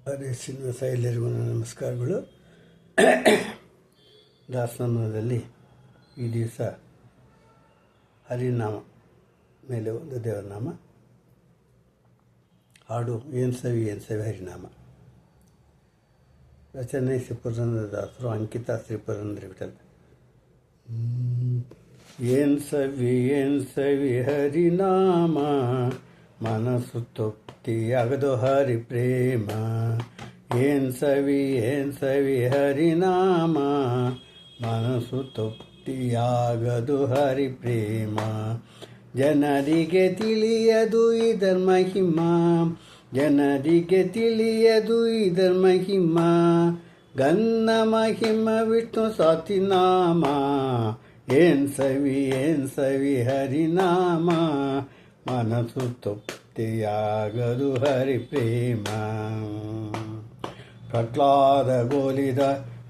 ಹರೇ ಶ್ರೀನಿವಾಸ. ಎಲ್ಲರಿಗೂ ನಮಸ್ಕಾರಗಳು. ದಾಸನಾಮದಲ್ಲಿ ಈ ದಿವಸ ಹರಿನಾಮ ಮೇಲೆ ಒಂದು ದೇವರನಾಮ ಹಾಡು. ಏನು ಸವಿ ಹರಿನಾಮ. ರಚನೆ ಶ್ರೀ ಪುರಂದರದಾಸರು, ಅಂಕಿತ ಶ್ರೀ ಪುರಂದರ ವಿಠಲ. ಏನು ಸವಿ ಹರಿನಾಮ, ಮನಸ್ಸು ತೃಪ್ತಿಯಾಗದು ಹರಿ ಪ್ರೇಮ. ಏನು ಸವಿ ಹರಿನಾಮ, ಮನಸ್ಸು ತೃಪ್ತಿಯಾಗದು ಹರಿ ಪ್ರೇಮ. ಜನರಿಗೆ ತಿಳಿಯದು ಇದರ ಮಹಿಮಾ, ಜನರಿಗೆ ತಿಳಿಯದು ಇದರ ಮಹಿಮಾ. ಗನ್ನ ಮಹಿಮ ವಿಷ್ಣು ಸಾತಿನಾಮ. ಏನು ಸವಿ ಹರಿನಾಮ, ಮನಸ್ಸು ತೃಪ್ತಿಯಾಗದು ಹರಿ ಪ್ರೇಮ. ಪ್ರಹ್ಲಾದ ಗೋಲಿದ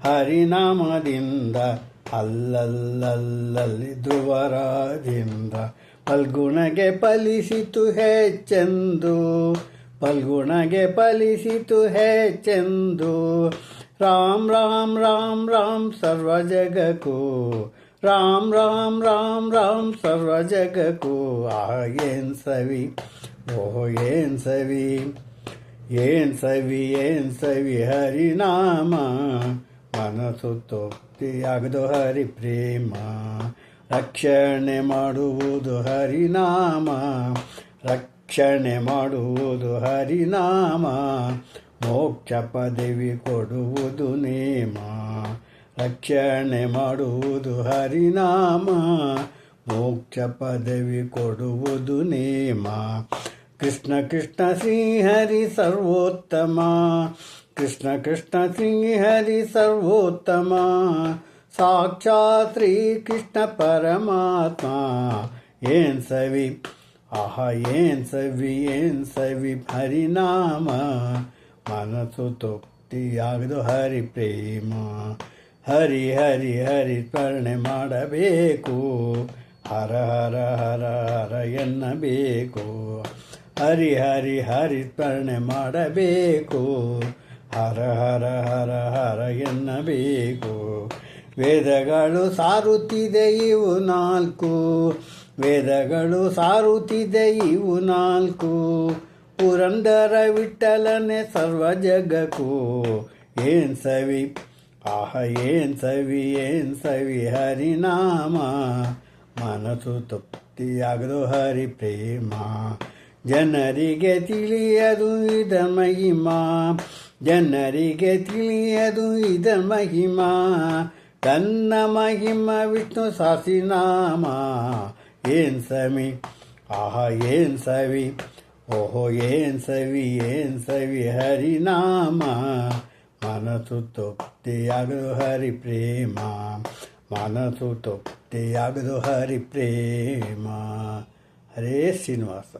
ಹರಿನಾಮದಿಂದ, ಅಲ್ಲಲ್ಲಿ ಧ್ರುವರಾದಿಂದ. ಫಲ್ಗುಣಗೆ ಫಲಿಸಿತು ಹೆಚ್ಚೆಂದು, ಫಲ್ಗುಣಗೆ ಫಲಿಸಿತು ಹೆಚ್ಚೆಂದು. ರಾಮ್ ರಾಮ್ ರಾಮ್ ರಾಮ್ ಸರ್ವ ಜಗಕ್ಕೂ, ರಾಮ್ ರಾಮ್ ರಾಮ್ ರಾಮ್ ಸರ್ವ ಜಗಕ್ಕೂ. ಏನು ಸವಿ, ಓಹೋ ಏನು ಸವಿ ಹರಿನಾಮ, ಮನಸ್ಸು ತೃಪ್ತಿಯಾಗದು ಹರಿ ಪ್ರೇಮ. ರಕ್ಷಣೆ ಮಾಡುವುದು ಹರಿನಾಮ, ರಕ್ಷಣೆ ಮಾಡುವುದು ಹರಿನಾಮ. ಮೋಕ್ಷ ಪದವಿ ಕೊಡುವುದು ನೇಮ, ರಕ್ಷಣೆ ಮಾಡುವುದು ಹರಿನಾಮ. ಮೋಕ್ಷ ಪದವಿ ಕೊಡುವುದು ನೇಮ. ಕೃಷ್ಣ ಕೃಷ್ಣ ಶ್ರೀಹರಿ ಸರ್ವೋತ್ತಮ, ಕೃಷ್ಣ ಕೃಷ್ಣ ಶ್ರೀಹರಿ ಸರ್ವೋತ್ತಮ. ಸಾಕ್ಷಾತ್ ಶ್ರೀ ಕೃಷ್ಣ ಪರಮಾತ್ಮ. ಏನು ಸವಿ, ಆಹಾ ಏನು ಸವಿ ಹರಿನಾಮ, ಮನಸ್ಸು ತೃಪ್ತಿಯಾಗದು ಹರಿ ಪ್ರೇಮ. ಹರಿ ಹರಿ ಹರಿ ಸ್ಮರಣೆ ಮಾಡಬೇಕು, ಹರ ಹರ ಹರ ಹರ ಎನ್ನಬೇಕು. ಹರಿ ಹರಿ ಹರಿ ಸ್ಮರಣೆ ಮಾಡಬೇಕು, ಹರ ಹರ ಹರ ಹರ ಎನ್ನಬೇಕು. ವೇದಗಳು ಸಾರುತ್ತಿದೆ ಇವು ನಾಲ್ಕು, ವೇದಗಳು ಸಾರುತ್ತಿದೆ ಇವು ನಾಲ್ಕು. ಪುರಂದರ ವಿಠಲನೆ ಸರ್ವ ಜಗಕ್ಕೂ. ಏನು ಸವಿ, ಆಹ ಏನು ಸವಿ ಹರಿನಾಮ, ಮನಸ್ಸು ತೃಪ್ತಿಯಾಗದು ಹರಿ ಪ್ರೇಮ. ಜನರಿಗೆ ತಿಳಿಯದು ಇದರ ಮಹಿಮಾ, ಜನರಿಗೆ ತಿಳಿಯದು ಇದರ ಮಹಿಮಾ. ತನ್ನ ಮಹಿಮ ವಿಷ್ಣು ಸಾಸಿನಾಮ. ಏನು ಸವಿ, ಆಹ ಏನು ಸವಿ, ಓಹೋ ಏನು ಸವಿ ಹರಿನಾಮ, ಮನಸ್ಸು ತೃಪ್ತಿಯಾಗದು ಹರಿ ಪ್ರೇಮ. ಮನಸ್ಸು ತೃಪ್ತಿಯಾಗದು ಹರಿ ಪ್ರೇಮ. ಹರೇ ಶ್ರೀನಿವಾಸ.